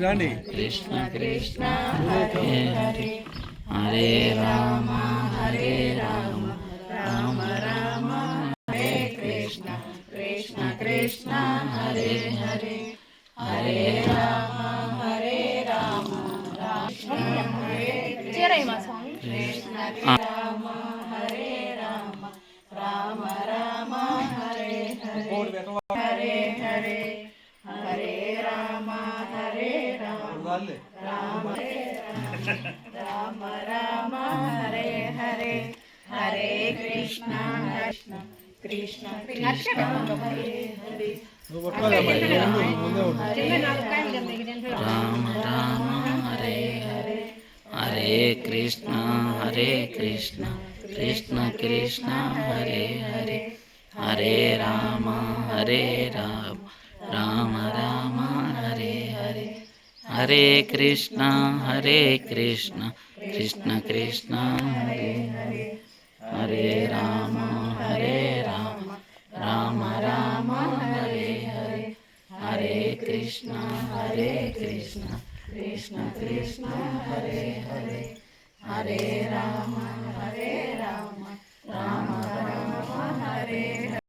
రండి. కృష్ణ కృష్ణ హరే హరే హరే రామ హరే రామ రామ రామ హరే కృష్ణ కృష్ణ కృష్ణ హరే హరే హరే రామ హరే రామ రామ హరే కృష్ణ రామ హరే రామ రామ రామ హరే హరే హరే హరే హరే రామ హరే రామ రామ రామ రామ హరే హరే హరే కృష్ణ కృష్ణ కృష్ణ హరే హరే రామ రామ హరే హరే హరే కృష్ణ కృష్ణ కృష్ణ హరే హరే హరే రామ రామ రామ హరే హరే హరే కృష్ణ కృష్ణ కృష్ణ హరే హరే హరే రామ రామ రామ హరే హరే హరే కృష్ణ కృష్ణ కృష్ణ హరే హరే హరే రామ రామ రామ రామ హరే